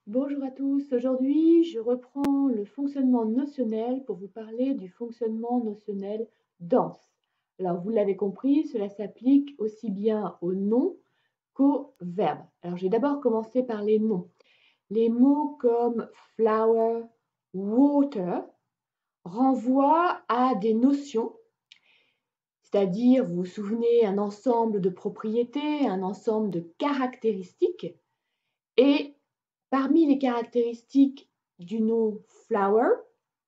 Bonjour à tous, aujourd'hui je reprends le fonctionnement notionnel pour vous parler du fonctionnement notionnel dense. Alors vous l'avez compris, cela s'applique aussi bien aux noms qu'aux verbes. Alors je vais d'abord commencer par les noms. Les mots comme flower, water renvoient à des notions, c'est-à-dire vous vous souvenez un ensemble de propriétés, un ensemble de caractéristiques. Et parmi les caractéristiques du nom flower,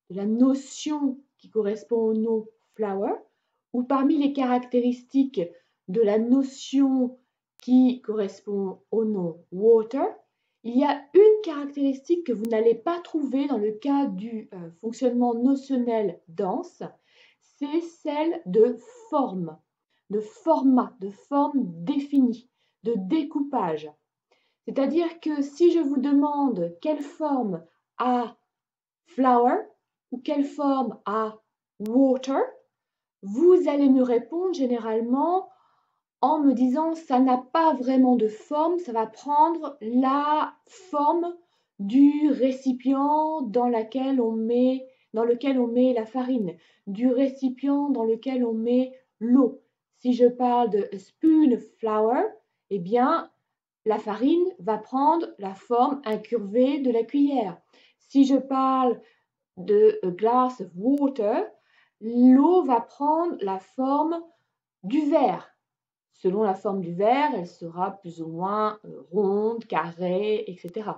de la notion qui correspond au nom flower, ou parmi les caractéristiques de la notion qui correspond au nom water, il y a une caractéristique que vous n'allez pas trouver dans le cas du fonctionnement notionnel dense, c'est celle de forme, de format, de forme définie, de découpage. C'est-à-dire que si je vous demande quelle forme a flower ou quelle forme a water, vous allez me répondre généralement en me disant ça n'a pas vraiment de forme, ça va prendre la forme du récipient dans lequel on met la farine, du récipient dans lequel on met l'eau. Si je parle de spoon flour, eh bien, la farine va prendre la forme incurvée de la cuillère. Si je parle de a glass of water, l'eau va prendre la forme du verre. Selon la forme du verre, elle sera plus ou moins ronde, carrée, etc.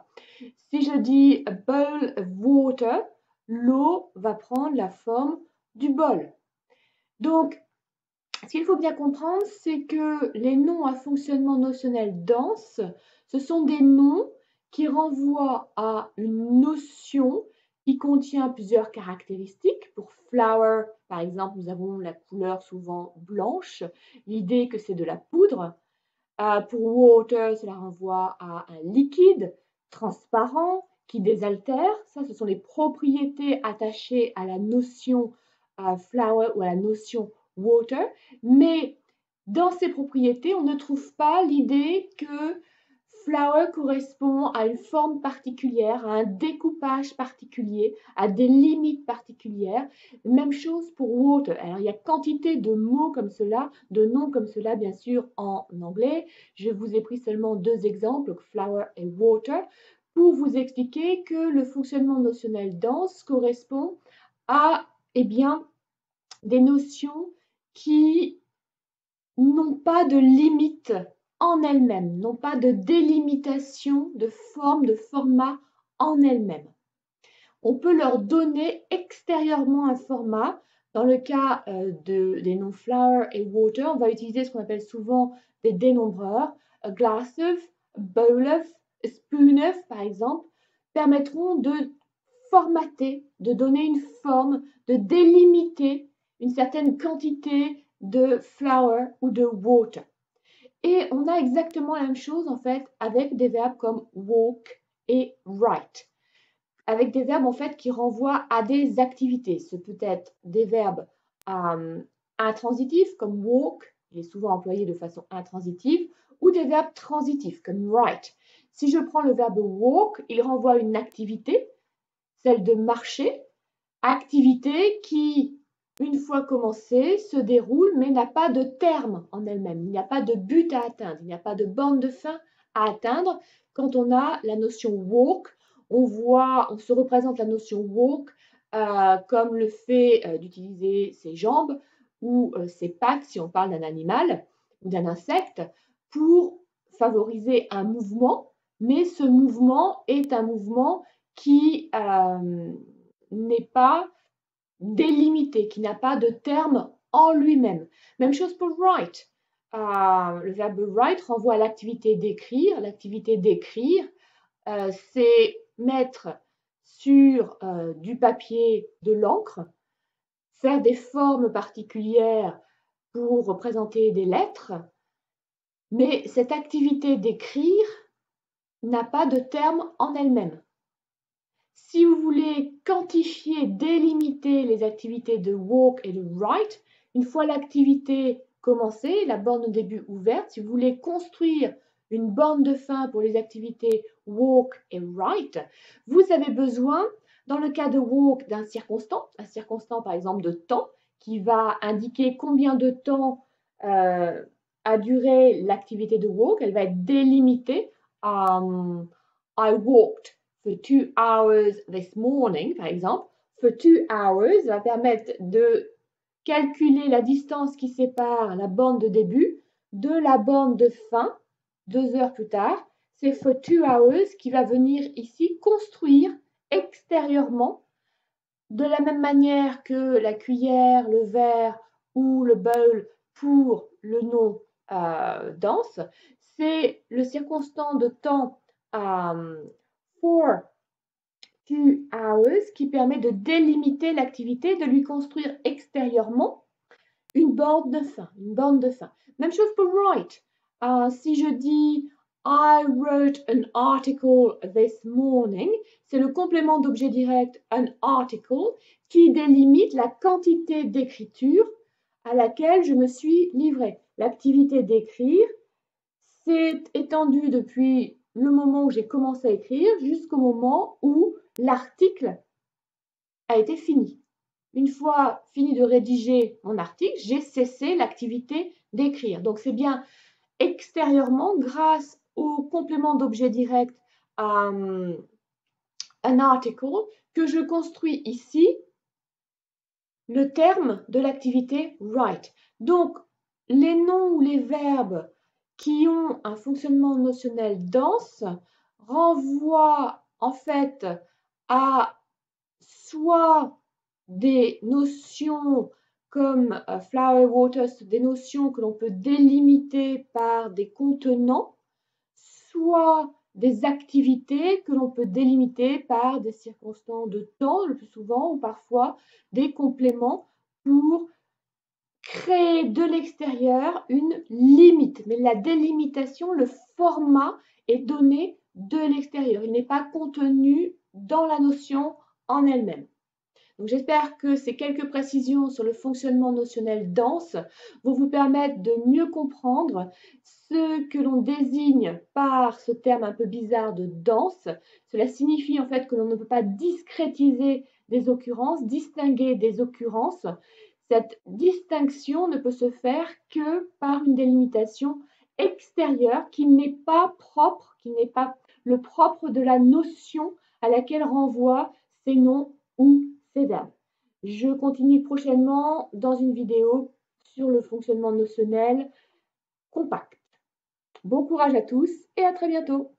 Si je dis a bowl of water, l'eau va prendre la forme du bol. Donc, ce qu'il faut bien comprendre, c'est que les noms à fonctionnement notionnel dense, ce sont des noms qui renvoient à une notion qui contient plusieurs caractéristiques. Pour flower, par exemple, nous avons la couleur souvent blanche, l'idée que c'est de la poudre. Pour water, cela renvoie à un liquide transparent qui désaltère. Ça, ce sont les propriétés attachées à la notion flower ou à la notion water. Mais dans ces propriétés, on ne trouve pas l'idée que flower correspond à une forme particulière, à un découpage particulier, à des limites particulières. Même chose pour water. Alors, il y a quantité de mots comme cela, de noms comme cela, bien sûr, en anglais. Je vous ai pris seulement deux exemples, flower et water, pour vous expliquer que le fonctionnement notionnel dense correspond à, eh bien, des notions qui n'ont pas de limite en elles-mêmes, n'ont pas de délimitation de forme, de format en elles-mêmes. On peut leur donner extérieurement un format. Dans le cas des noms flower et water, on va utiliser ce qu'on appelle souvent des dénombreurs. A glass of, a bowl of, a spoon of, par exemple, permettront de formater, de donner une forme, de délimiter une certaine quantité de flower ou de water. Et on a exactement la même chose en fait avec des verbes comme walk et write, avec des verbes en fait qui renvoient à des activités. Ce peut être des verbes intransitifs comme walk, il est souvent employé de façon intransitive, ou des verbes transitifs comme write. Si je prends le verbe walk, il renvoie à une activité, celle de marcher, activité qui, une fois commencée, se déroule mais n'a pas de terme en elle-même. Il n'y a pas de but à atteindre, il n'y a pas de borne de fin à atteindre. Quand on a la notion walk, on se représente la notion walk comme le fait d'utiliser ses jambes ou ses pattes si on parle d'un animal ou d'un insecte pour favoriser un mouvement, mais ce mouvement est un mouvement qui n'est pas délimité, qui n'a pas de terme en lui-même. Même chose pour write. Le verbe write renvoie à l'activité d'écrire. L'activité d'écrire, c'est mettre sur du papier de l'encre, faire des formes particulières pour représenter des lettres, mais cette activité d'écrire n'a pas de terme en elle-même. Si vous voulez quantifier, délimiter les activités de walk et de write, une fois l'activité commencée, la borne au début ouverte, si vous voulez construire une bande de fin pour les activités walk et write, vous avez besoin, dans le cas de walk, d'un circonstant, un circonstant par exemple de temps, qui va indiquer combien de temps a duré l'activité de walk. Elle va être délimitée. I walked for 2 hours this morning, par exemple. For 2 hours va permettre de calculer la distance qui sépare la borne de début de la borne de fin, 2 heures plus tard. C'est for 2 hours qui va venir ici construire extérieurement, de la même manière que la cuillère, le verre ou le bowl pour le nom danse. C'est le circonstant de temps for 2 hours qui permet de délimiter l'activité, de lui construire extérieurement une borne de fin, une borne de fin. Même chose pour write. Si je dis I wrote an article this morning, c'est le complément d'objet direct an article qui délimite la quantité d'écriture à laquelle je me suis livrée. L'activité d'écrire s'est étendue depuis le moment où j'ai commencé à écrire jusqu'au moment où l'article a été fini. Une fois fini de rédiger mon article, j'ai cessé l'activité d'écrire. Donc c'est bien extérieurement, grâce au complément d'objet direct an article, que je construis ici le terme de l'activité write. Donc les noms ou les verbes qui ont un fonctionnement notionnel dense renvoient en fait à soit des notions comme flower, water, des notions que l'on peut délimiter par des contenants, soit des activités que l'on peut délimiter par des circonstances de temps, le plus souvent, ou parfois des compléments pour créer de l'extérieur une limite. Mais la délimitation, le format est donné de l'extérieur. Il n'est pas contenu dans la notion en elle-même. Donc j'espère que ces quelques précisions sur le fonctionnement notionnel dense vont vous permettre de mieux comprendre ce que l'on désigne par ce terme un peu bizarre de dense. Cela signifie en fait que l'on ne peut pas discrétiser des occurrences, distinguer des occurrences. Cette distinction ne peut se faire que par une délimitation extérieure qui n'est pas propre, qui n'est pas le propre de la notion à laquelle renvoient ces noms ou ces verbes. Je continue prochainement dans une vidéo sur le fonctionnement notionnel compact. Bon courage à tous et à très bientôt.